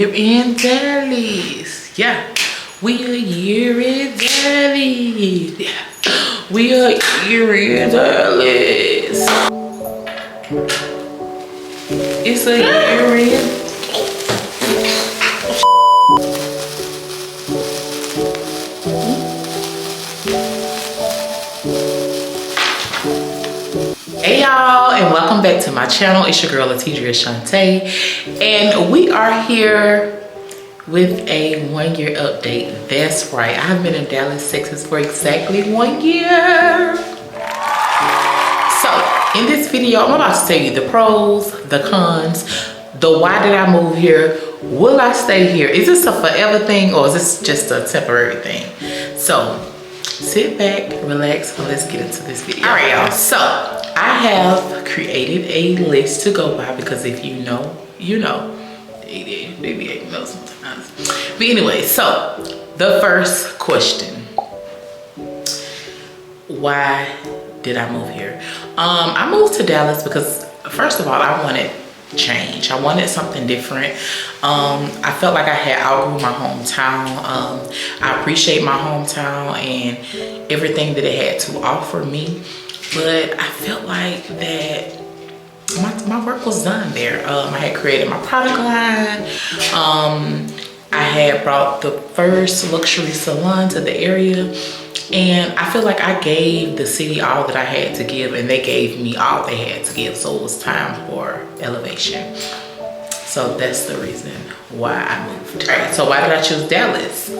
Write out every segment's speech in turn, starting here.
We're in Dallas. Yeah. We are here in Dallas. Yeah. We are here in Dallas. It's a year in. Hey y'all, and welcome back to my channel. It's your girl Latidria Shantae, and we are here with a 1 year update. That's right, I've been in Dallas, Texas for exactly 1 year. So in this video, I'm about to tell you the pros, the cons, the why did I move here, will I stay here, is this a forever thing or is this just a temporary thing? So sit back, relax, and let's get into this video. All right, y'all. So I have created a list to go by because if you know, you know. Maybe I know sometimes. But anyway, so the first question: why did I move here? I moved to Dallas because first of all, I wanted change. I wanted something different. I felt like I had outgrew my hometown. I appreciate my hometown and everything that it had to offer me, but I felt like that my work was done there. I had created my product line. I had brought the first luxury salon to the area, and I feel like I gave the city all that I had to give, and they gave me all they had to give. So it was time for elevation. So that's the reason why I moved. All right, so why did I choose Dallas?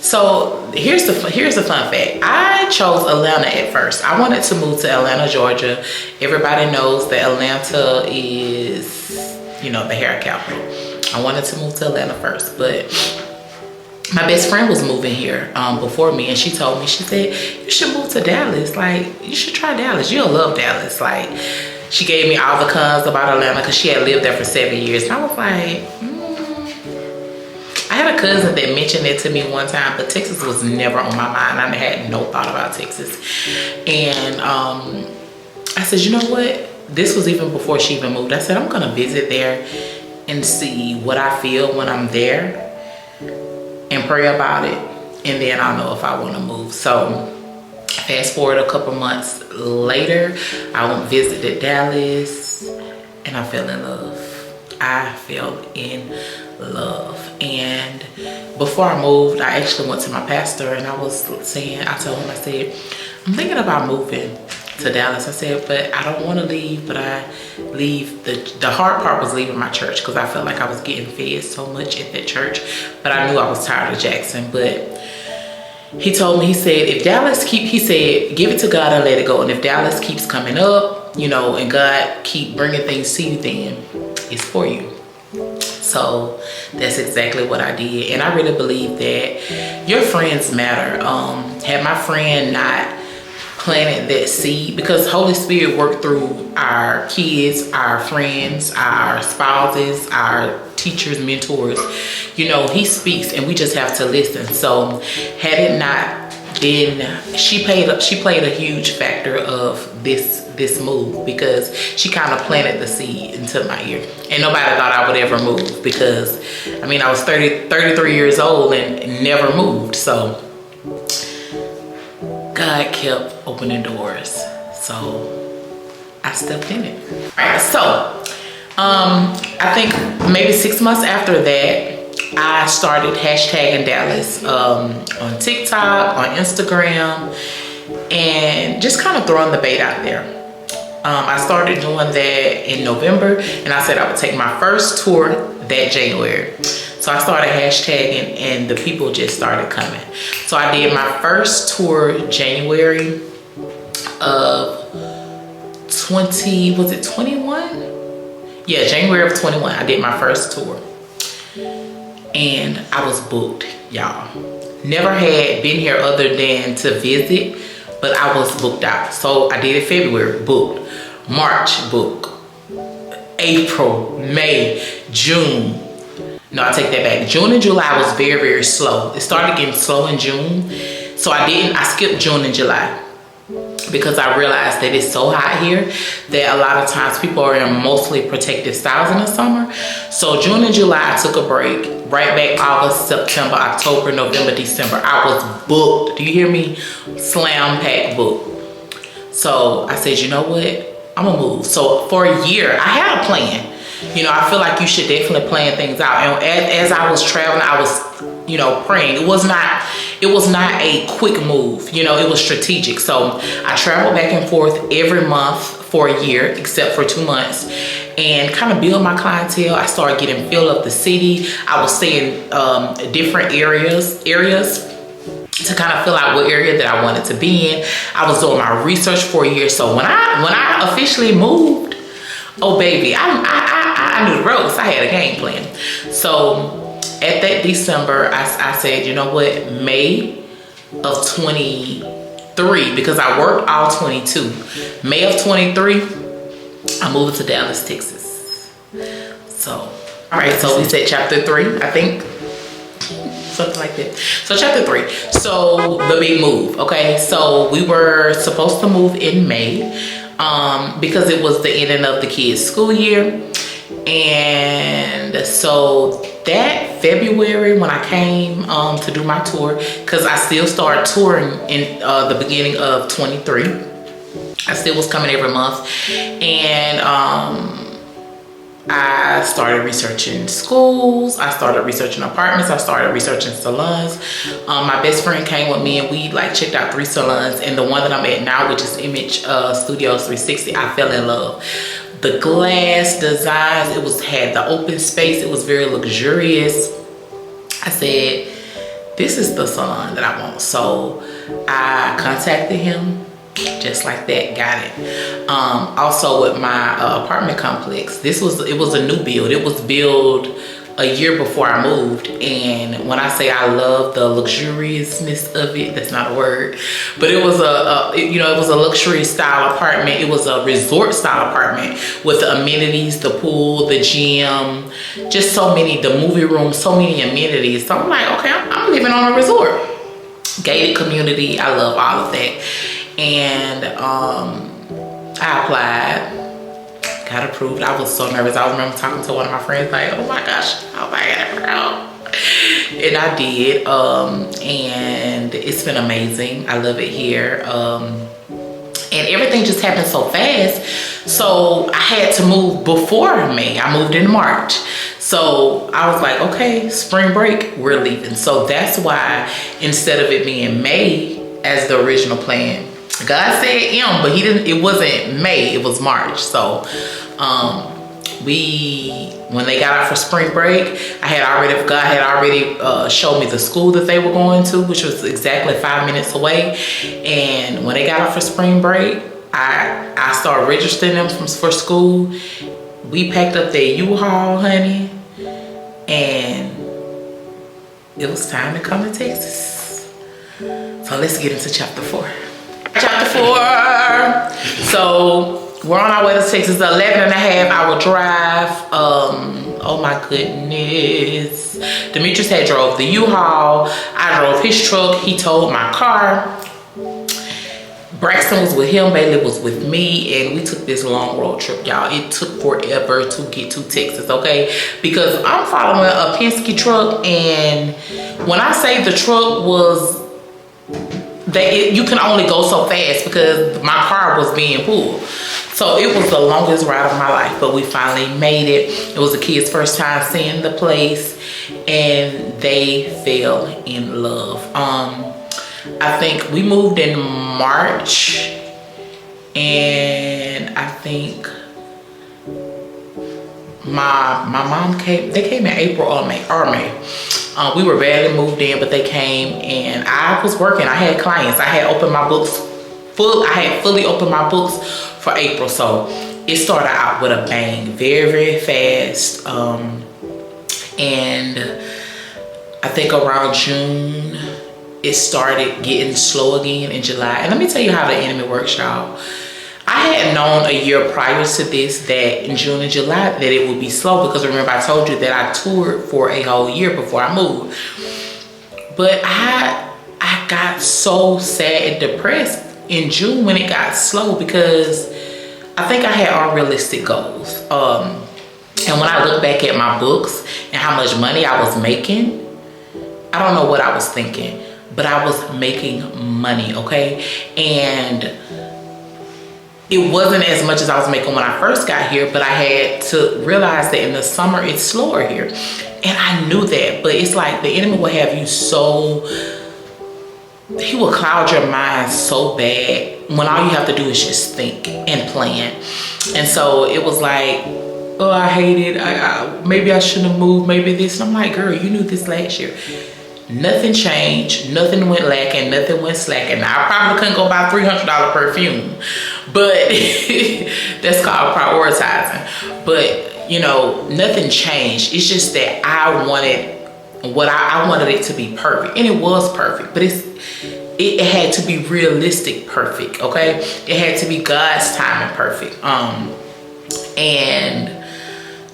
So here's the fun fact. I chose Atlanta at first. I wanted to move to Atlanta, Georgia. Everybody knows that Atlanta is, you know, the hair capital. I wanted to move to Atlanta first, but my best friend was moving here before me, and she told me, she said, you should move to Dallas. Like, you should try Dallas. You'll love Dallas. Like, she gave me all the cons about Atlanta because she had lived there for 7 years. And I was like, I had a cousin that mentioned it to me one time, but Texas was never on my mind. I had no thought about Texas. And I said, you know what? This was even before she even moved. I said, I'm gonna visit there and see what I feel when I'm there and pray about it. And then I'll know if I wanna move. So fast forward a couple months later, I went and visited Dallas and I fell in love. I fell in love. And before I moved, I actually went to my pastor and I told him, I said, I'm thinking about moving to Dallas. I said, but I don't want to leave, but I leave. The hard part was leaving my church because I felt like I was getting fed so much at that church, but I knew I was tired of Jackson. But he told me, he said, he said, give it to God and let it go. And if Dallas keeps coming up, you know, and God keep bringing things to you, then it's for you. So that's exactly what I did. And I really believe that your friends matter. Had my friend not planted that seed, because Holy Spirit worked through our kids, our friends, our spouses, our teachers, mentors, you know, he speaks and we just have to listen. So had it not been, she played a huge factor of this move, because she kind of planted the seed into my ear. And nobody thought I would ever move, because I mean, I was 33 years old and never moved. So God kept opening doors, so I stepped in it. All right, so I think maybe 6 months after that, I started hashtagging Dallas on TikTok, on Instagram, and just kind of throwing the bait out there. I started doing that in November, and I said I would take my first tour that January. So I started hashtagging and the people just started coming. So I did my first tour January of 21? Yeah, January of 21, I did my first tour. And I was booked, y'all. Never had been here other than to visit, but I was booked out. So I did it February, booked. March, booked. April, May, June. No, I take that back. June and July was very, very slow. It started getting slow in June. So I skipped June and July. because I realized that it's so hot here that a lot of times people are in mostly protective styles in the summer. So June and July, I took a break. Right back August, September, October, November, December, I was booked. Do you hear me? Slam pack booked. So I said, you know what? I'm gonna move. So for a year, I had a plan. You know, I feel like you should definitely plan things out. And as I was traveling, I was, you know, praying. It was not a quick move. You know, it was strategic. So I traveled back and forth every month for a year, except for 2 months, and kind of build my clientele. I started getting feel of the city. I was staying different areas to kind of fill out what area that I wanted to be in. I was doing my research for a year. So when I officially moved, oh baby, I knew the ropes. I had a game plan. So at that December, I said, you know what, May of 23, because I worked all 22. May of 23, I moved to Dallas, Texas. So, all right, so we said chapter 3, I think. Something like that. So chapter 3. So the big move, okay? So we were supposed to move in May because it was the ending of the kids' school year. And so that February when I came to do my tour, because I still started touring in the beginning of 23. I still was coming every month. And I started researching schools. I started researching apartments. I started researching salons. My best friend came with me and we like checked out 3 salons. And the one that I'm at now, which is Image Studios 360, I fell in love. The glass designs, had the open space. It was very luxurious. I said, this is the salon that I want. So I contacted him. Just like that, got it. Also with my apartment complex, it was a new build. It was built a year before I moved, and when I say I love the luxuriousness of it, that's not a word, but it was it was a luxury style apartment. It was a resort style apartment with the amenities, the pool, the gym, just so many, the movie room, so many amenities. So I'm like, okay, I'm living on a resort, gated community. I love all of that. And I applied, got approved. I was so nervous. I remember talking to one of my friends like, oh my gosh, oh my God. And I did, and it's been amazing. I love it here. And everything just happened so fast. So I had to move before May. I moved in March. So I was like, okay, spring break, we're leaving. So that's why instead of it being May as the original plan, God said M, but he didn't, it wasn't May, it was March. So when they got out for spring break, God had already showed me the school that they were going to, which was exactly 5 minutes away. And when they got out for spring break, I started registering them for school. We packed up their U-Haul, honey, and it was time to come to Texas. So let's get into chapter 4. Chapter 4. So we're on our way to Texas, 11.5-hour drive. Oh my goodness. Demetrius had drove the U-Haul. I drove his truck. He towed my car. Braxton was with him, Bailey was with me, and we took this long road trip, y'all. It took forever to get to Texas, okay? Because I'm following a Penske truck, and when I say the truck was, you can only go so fast because my car was being pulled. So it was the longest ride of my life, but we finally made it. It was the kids' first time seeing the place, and they fell in love. I think we moved in March, and I think my mom came, they came in April or May. We were barely moved in, but they came, and I was working. I had clients. I had opened my books I had fully opened my books for April. So it started out with a bang, very, very fast. And I think around June, it started getting slow again in July. And let me tell you how the enemy works, y'all. I had known a year prior to this that in June and July that it would be slow, because remember I told you that I toured for a whole year before I moved. But I got so sad and depressed in June when it got slow, because I think I had unrealistic goals. And when I look back at my books and how much money I was making, I don't know what I was thinking, but I was making money, okay? And it wasn't as much as I was making when I first got here, but I had to realize that in the summer it's slower here. And I knew that, but it's like the enemy will have you so, he will cloud your mind so bad when all you have to do is just think and plan. And so it was like, oh, I hate it. Maybe I shouldn't have moved, maybe this. And I'm like, girl, you knew this last year. Nothing changed, nothing went lacking, nothing went slacking. Now, I probably couldn't go buy $300 perfume, but that's called prioritizing. But, you know, nothing changed. It's just that I wanted what I wanted it to be perfect. And it was perfect, but it had to be realistic perfect, okay? It had to be God's timing perfect. And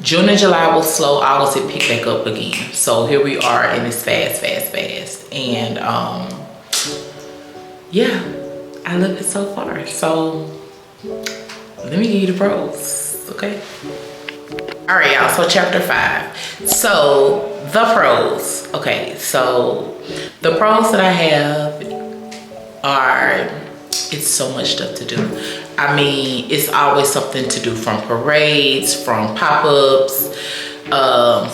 June and July was slow. August it picked back up again. So here we are, and it's fast. And yeah, I love it so far. So let me give you the pros, okay? All right, y'all, so chapter 5. So the pros, okay, so the pros that I have are, it's so much stuff to do. I mean, it's always something to do, from parades, from pop-ups,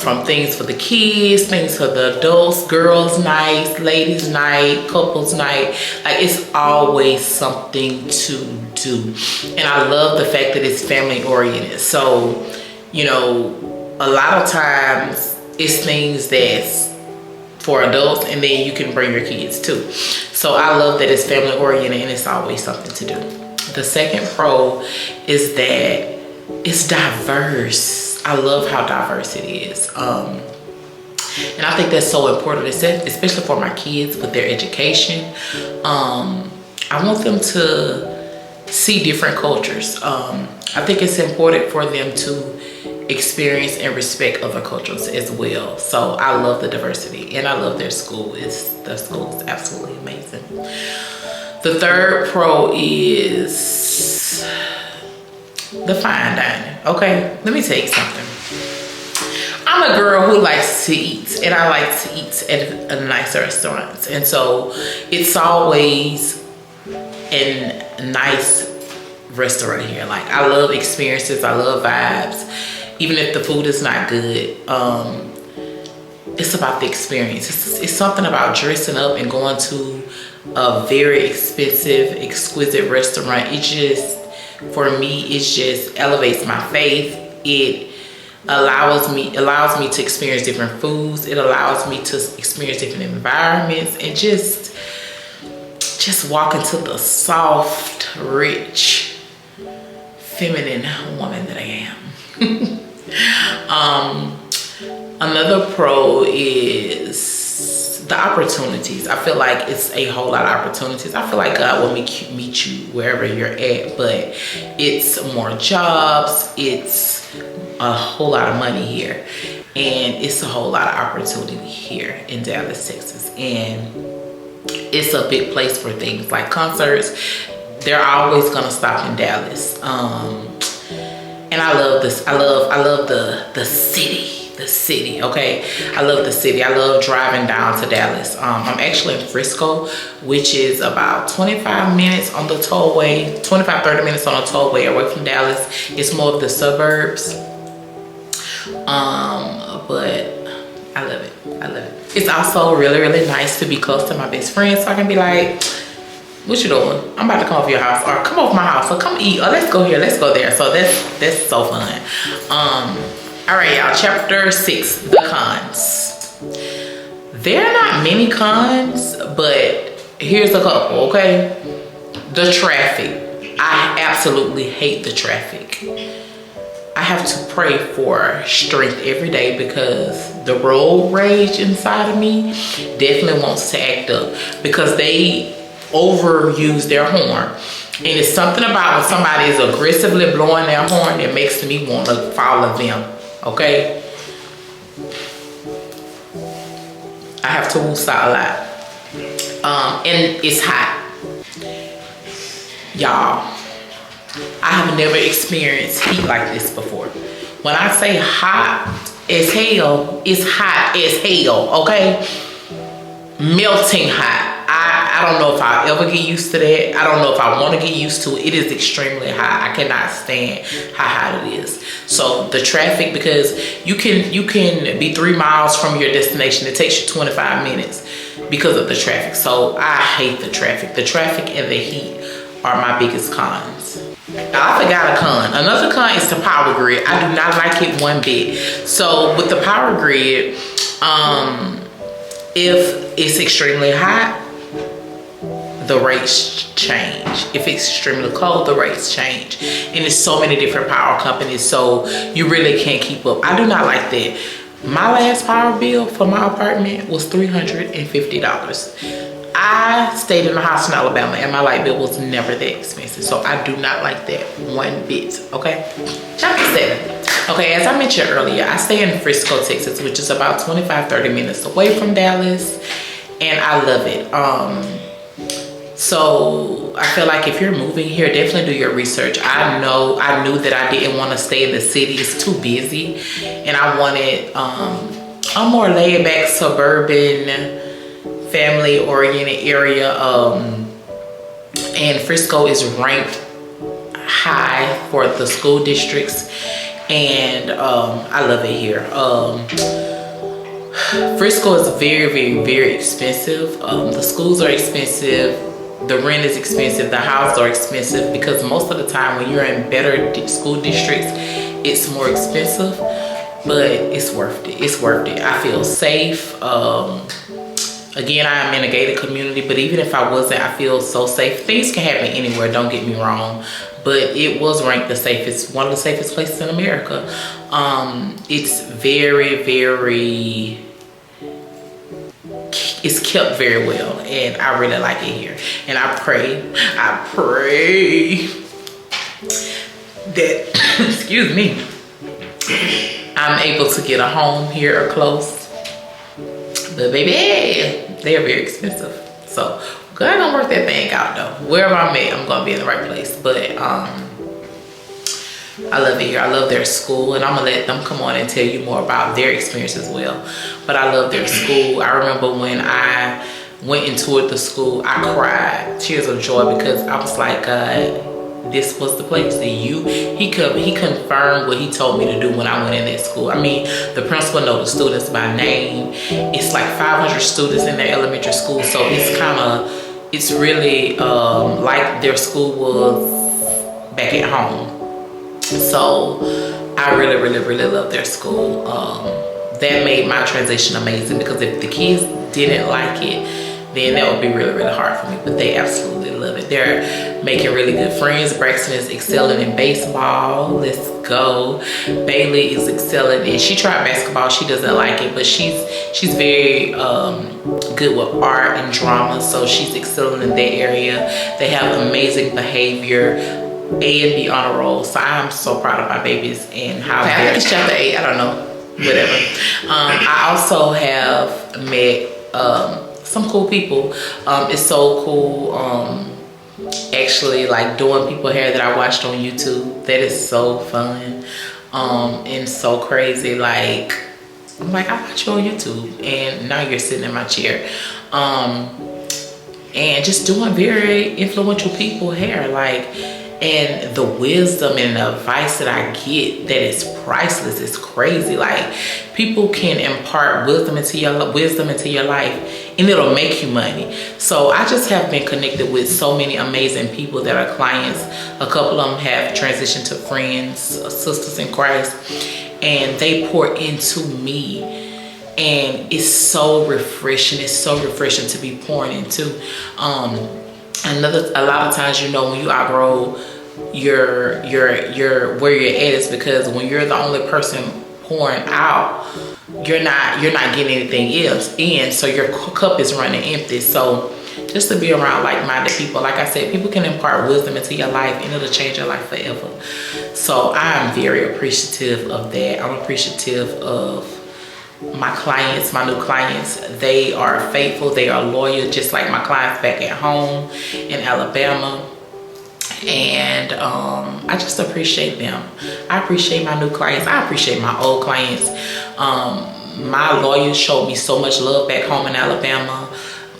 from things for the kids, things for the adults, girls' night, ladies' night, couples' night. Like, it's always something to do. And I love the fact that it's family oriented. So, you know, a lot of times it's things that's for adults, and then you can bring your kids too. So I love that it's family oriented and it's always something to do. The second pro is that it's diverse. I love how diverse it is. And I think that's so important, especially for my kids with their education. I want them to see different cultures. I think it's important for them to experience and respect other cultures as well. So I love the diversity, and I love their school. The school is absolutely amazing. The third pro is the fine dining. Okay, let me tell you something. I'm a girl who likes to eat, and I like to eat at a nice restaurants. And so it's always a nice restaurant here. Like, I love experiences, I love vibes. Even if the food is not good, it's about the experience. It's something about dressing up and going to a very expensive, exquisite restaurant. It just, for me, it just elevates my faith. It allows me to experience different foods. It allows me to experience different environments, and just walk into the soft, rich, feminine woman that I am. Another pro is the opportunities. I feel like it's a whole lot of opportunities. I feel like God will meet you wherever you're at, but it's more jobs, it's a whole lot of money here, and it's a whole lot of opportunity here in Dallas, Texas. And it's a big place for things like concerts. They're always gonna stop in Dallas. And I love this. I love the city, okay? I love the city. I love driving down to Dallas. I'm actually in Frisco, which is about 25 minutes on the tollway, 25-30 minutes on the tollway away from Dallas. It's more of the suburbs. But I love it. I love it. It's also really, really nice to be close to my best friend, so I can be like, what you doing? I'm about to come over your house, or come over my house, or come eat, or let's go here, let's go there. So that's so fun. All right, y'all, chapter 6, the cons. There are not many cons, but here's a couple, okay? The traffic. I absolutely hate the traffic. I have to pray for strength every day, because the road rage inside of me definitely wants to act up, because they overuse their horn. And it's something about when somebody is aggressively blowing their horn that makes me want to follow them, okay? I have to woosah a lot. And it's hot. Y'all, I have never experienced heat like this before. When I say hot as hell, it's hot as hell, okay? Melting hot. I don't know if I'll ever get used to that. I don't know if I want to get used to it. It is extremely hot. I cannot stand how hot it is. So the traffic, because you can be 3 miles from your destination. It takes you 25 minutes because of the traffic. So I hate the traffic. The traffic and the heat are my biggest cons. I forgot a con. Another con is the power grid. I do not like it one bit. So with the power grid, if it's extremely hot, the rates change. If it's extremely cold, the rates change. And there's so many different power companies, so you really can't keep up. I do not like that. My last power bill for my apartment was $350. I stayed in a house in Alabama and my light bill was never that expensive. So I do not like that one bit, okay? Chapter 7. Okay, as I mentioned earlier, I stay in Frisco, Texas, which is about 25-30 minutes away from Dallas. And I love it. So I feel like if you're moving here, definitely do your research. I knew that I didn't want to stay in the city. It's too busy. And I wanted a more laid back, suburban, family oriented area. And Frisco is ranked high for the school districts. And I love it here. Frisco is very, very, very expensive. The schools are expensive. The rent is expensive. The houses are expensive because most of the time when you're in better school districts, it's more expensive, but it's worth it. It's worth it. I feel safe. Again, I am in a gated community, but even if I wasn't, I feel so safe. Things can happen anywhere, don't get me wrong, but it was ranked the safest, one of the safest places in America. It's very, very, it's kept very well, and I really like it here. And I pray that, excuse me, I'm able to get a home here or close. But baby, they're very expensive. So I'm gonna work that thing out though. Wherever I'm at, I'm gonna be in the right place. But I love it here. I love their school, and I'm gonna let them come on and tell you more about their experience as well. But I love their school. I remember when I went and toured the school, I cried tears of joy because I was like, God, this was the place. And he confirmed what he told me to do when I went in that school. I mean, the principal knows the students by name. It's like 500 students in their elementary school, so it's really like their school was back at home. So I really, really, really love their school. That made my transition amazing because if the kids didn't like it, then that would be really, really hard for me. But they absolutely love it. They're making really good friends. Braxton is excelling in baseball. Let's go. Bailey is excelling in, she tried basketball. She doesn't like it, but she's very good with art and drama. So she's excelling in that area. They have amazing behavior. A and B honor roll. So I'm so proud of my babies and how I think it's chapter 8. I don't know. Whatever. I also have met some cool people. It's so cool actually like doing people hair that I watched on YouTube. That is so fun and so crazy. Like I'm like, I watch you on YouTube and now you're sitting in my chair. And just doing very influential people hair, like, and the wisdom and the advice that I get, that is priceless. It's crazy. Like, people can impart wisdom into your life and it'll make you money. So I just have been connected with so many amazing people that are clients. A couple of them have transitioned to friends, sisters in Christ, and they pour into me. And it's so refreshing. It's so refreshing to be pouring into. A lot of times, you know, when you outgrow your where you're at, is because when you're the only person pouring out, you're not getting anything else in, so your cup is running empty. So just to be around like-minded people, like I said, people can impart wisdom into your life and it'll change your life forever. So I'm very appreciative of that. I'm appreciative of my clients, my new clients. They are faithful, they are loyal, just like my clients back at home in Alabama. And I just appreciate them. I appreciate my new clients. I appreciate my old clients. My lawyers showed me so much love back home in Alabama.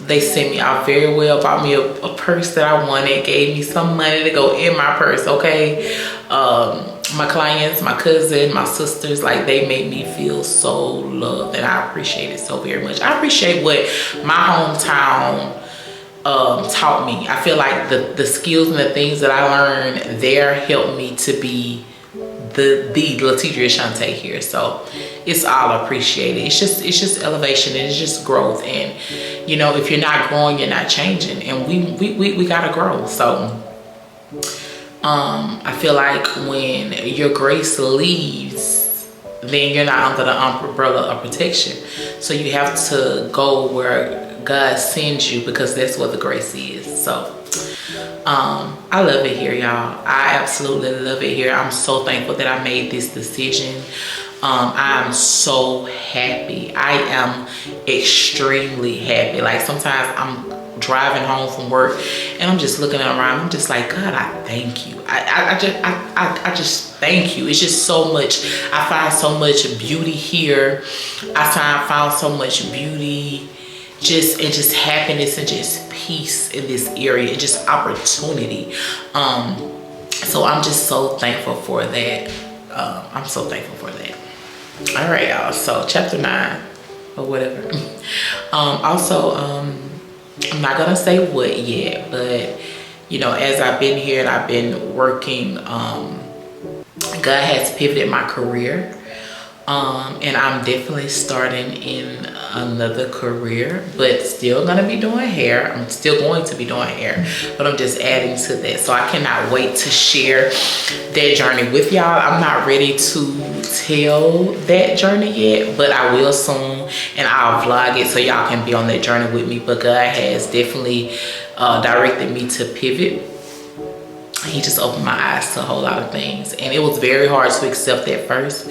They sent me out very well, bought me a purse that I wanted, gave me some money to go in my purse, okay? My clients, my cousin, my sisters, like, they made me feel so loved, and I appreciate it so very much. I appreciate what my hometown taught me. I feel like the skills and the things that I learned there helped me to be the Latidria Shante here. So it's all appreciated. It's just elevation, and it's just growth. And you know, if you're not growing, you're not changing, and we gotta grow. So I feel like when your grace leaves, then you're not under the umbrella of protection. So you have to go where God sends you, because that's what the grace is. So I love it here, y'all. I absolutely love it here. I'm so thankful that I made this decision. I'm so happy. I am extremely happy. Like, sometimes I'm driving home from work and I'm just looking around. I'm just like, God, I thank you. I just thank you. It's just so much. I find so much beauty here. I found so much beauty, just happiness and just peace in this area, and just opportunity. So I'm just so thankful for that. I'm so thankful for that. All right, y'all. So chapter 9 or whatever. Also, I'm not gonna say what yet, but you know, as I've been here and I've been working, God has pivoted my career. And I'm definitely starting in another career, but still gonna be doing hair. I'm still going to be doing hair, but I'm just adding to that. So I cannot wait to share that journey with y'all. I'm not ready to tell that journey yet, but I will soon, and I'll vlog it so y'all can be on that journey with me. But God has definitely directed me to pivot. He just opened my eyes to a whole lot of things, and it was very hard to accept at first.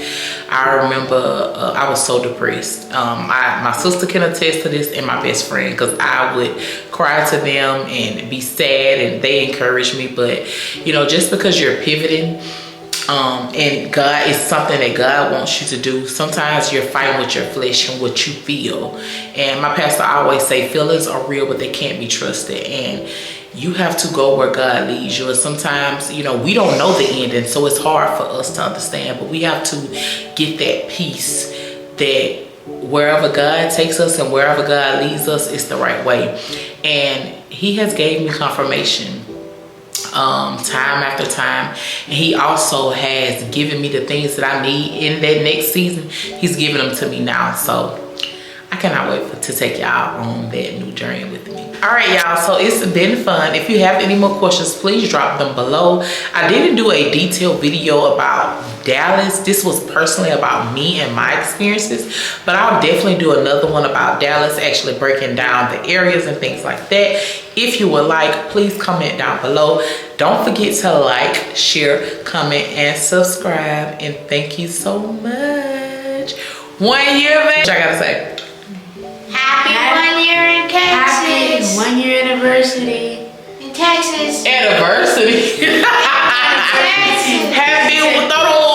I remember I was so depressed. My sister can attest to this, and my best friend, because I would cry to them and be sad, and they encouraged me. But you know, just because you're pivoting, and God is something that God wants you to do, sometimes you're fighting with your flesh and what you feel. And my pastor always say, feelings are real, but they can't be trusted. And you have to go where God leads you. And sometimes, you know, we don't know the ending, so it's hard for us to understand. But we have to get that peace that wherever God takes us and wherever God leads us, it's the right way. And He has gave me confirmation time after time, and He also has given me the things that I need in that next season. He's giving them to me now. So I cannot wait to take y'all on that new journey with me. All right, y'all, so it's been fun. If you have any more questions, please drop them below. I didn't do a detailed video about Dallas. This was personally about me and my experiences, but I'll definitely do another one about Dallas, actually breaking down the areas and things like that. If you would like, please comment down below. Don't forget to like, share, comment, and subscribe. And thank you so much. 1 year, man. What I gotta say? Happy 1 year in Texas. Happy 1 year anniversary. In Texas. Anniversary. Texas. Happy, throw the